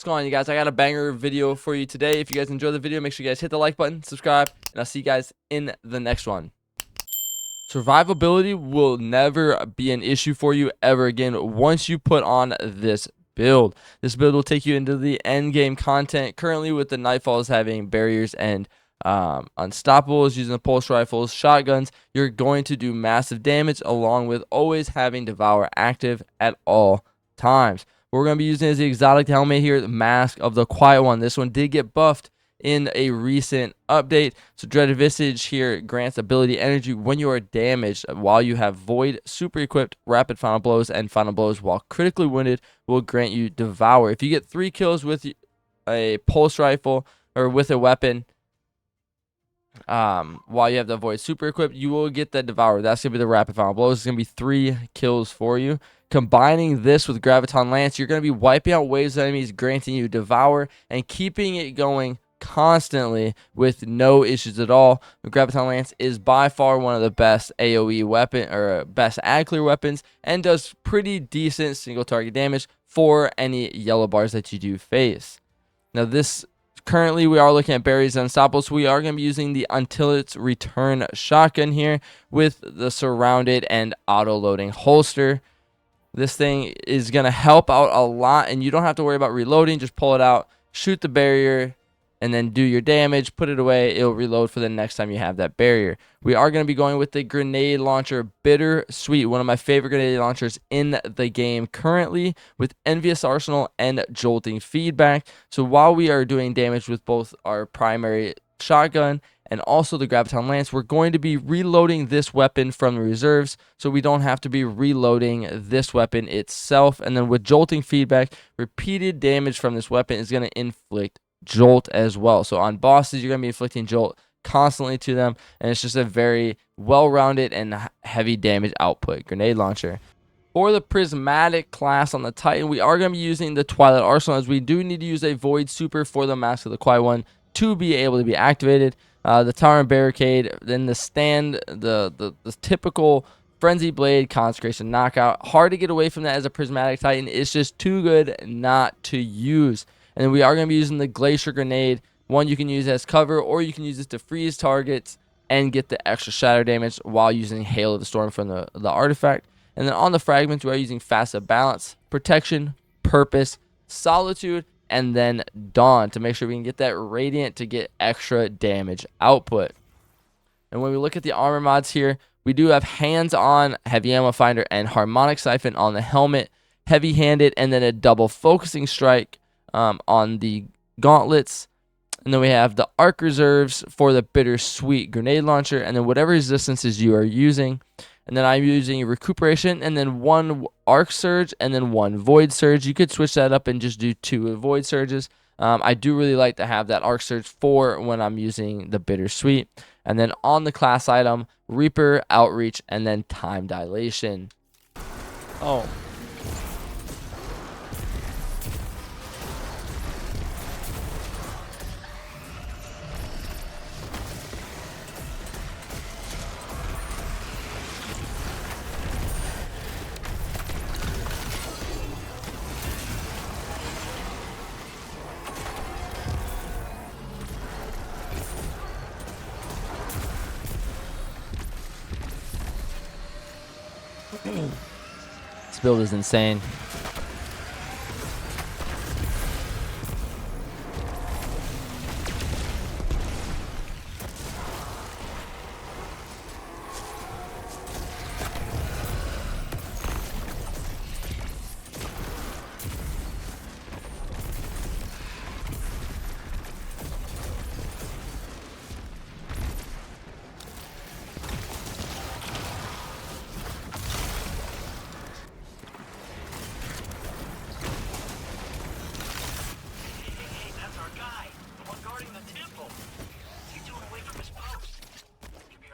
going on, you guys? I got a banger video for you today. If you guys enjoyed the video, make sure you guys hit the like button, subscribe, and I'll see you guys in the next one. Survivability will never be an issue for you ever again once you put on this build. This build will take you into the end game content. Currently, with the Nightfalls having barriers and unstoppables, using the pulse rifles, shotguns, you're going to do massive damage, along with always having Devour active at all times. What we're going to be using is the exotic helmet here, the Mask of the Quiet One. This one did get buffed in a recent update. So Dreaded Visage here grants ability energy when you are damaged, while you have Void super equipped. Rapid Final Blows and Final Blows while critically wounded will grant you Devour. If you get 3 kills with a pulse rifle or with a weapon, while you have the Void super equipped, you will get the Devour. That's going to be the Rapid Final Blows. It's going to be 3 kills for you. Combining this with Graviton Lance, you're going to be wiping out waves of enemies, granting you Devour, and keeping it going constantly with no issues at all. The Graviton Lance is by far one of the best AoE weapon, or best ad clear weapons, and does pretty decent single target damage for any yellow bars that you do face. Now currently we are looking at barriers and unstoppables, so we are going to be using the Until Its Return shotgun here with the surrounded and auto loading holster. This thing is going to help out a lot, and you don't have to worry about reloading. Just pull it out, shoot the barrier, and then do your damage, put it away. It'll reload for the next time you have that barrier. We are going to be going with the grenade launcher Bittersweet, one of my favorite grenade launchers in the game currently, with Envious Arsenal and Jolting Feedback. So while we are doing damage with both our primary shotgun and also the Graviton Lance, we're going to be reloading this weapon from the reserves, so we don't have to be reloading this weapon itself. And then with Jolting Feedback, repeated damage from this weapon is going to inflict Jolt as well. So on bosses, you're going to be inflicting Jolt constantly to them, and it's just a very well-rounded and heavy damage output grenade launcher. For the Prismatic class on the Titan, we are going to be using the Twilight Arsenal, as we do need to use a Void Super for the Mask of the Quiet One to be able to be activated. The Tower and Barricade, then the stand, the typical Frenzy Blade, Consecration Knockout. Hard to get away from that as a Prismatic Titan. It's just too good not to use. And then we are going to be using the Glacier Grenade. One you can use as cover, or you can use this to freeze targets and get the extra shatter damage while using Hail of the Storm from the artifact. And then on the fragments, we are using Facet Balance, Protection, Purpose, Solitude, and then Dawn to make sure we can get that Radiant to get extra damage output. And when we look at the armor mods here, we do have Hands-On, Heavy Ammo Finder, and Harmonic Siphon on the helmet, Heavy-Handed, and then a double Focusing Strike on the gauntlets. And then we have the Arc Reserves for the Bittersweet grenade launcher, and then whatever resistances you are using. And then I'm using Recuperation, and then 1 Arc Surge, and then 1 Void Surge. You could switch that up and just do 2 Void Surges. I do really like to have that Arc Surge for when I'm using the Bittersweet. And then on the class item, Reaper, Outreach, and then Time Dilation. Oh. This build is insane.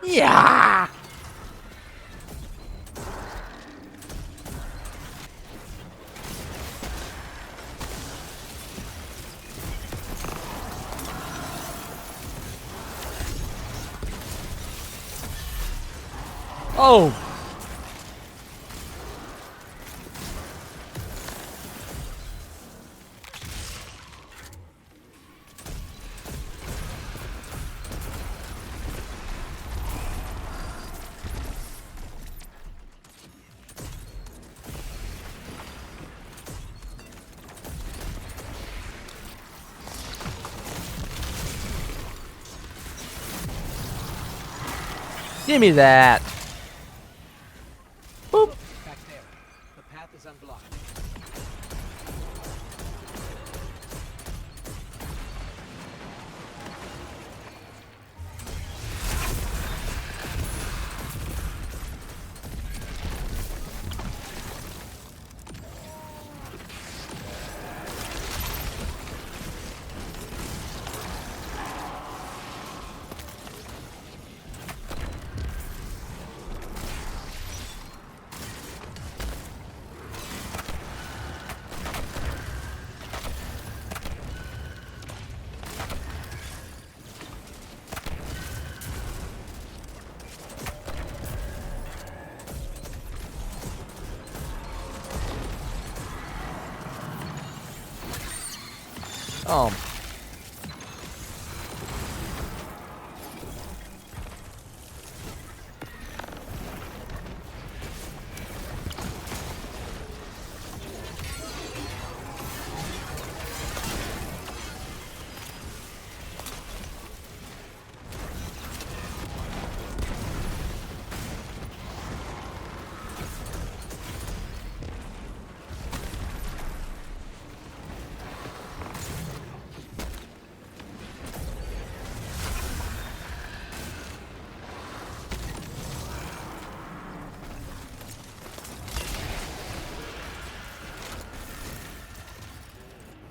Yeah. Oh. Give me that. Boop. Back there. The path is unblocked. Oh.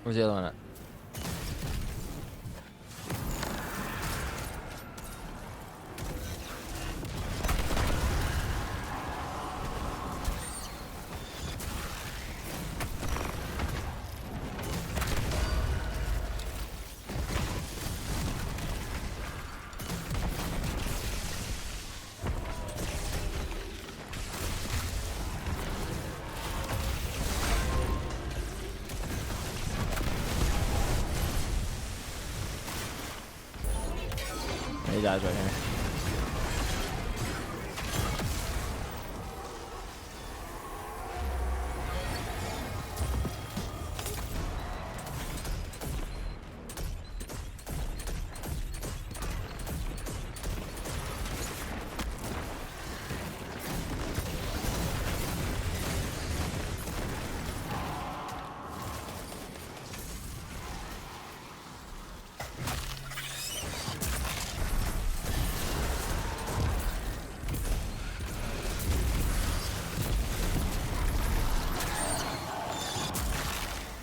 Where's the other one at? He dies right here.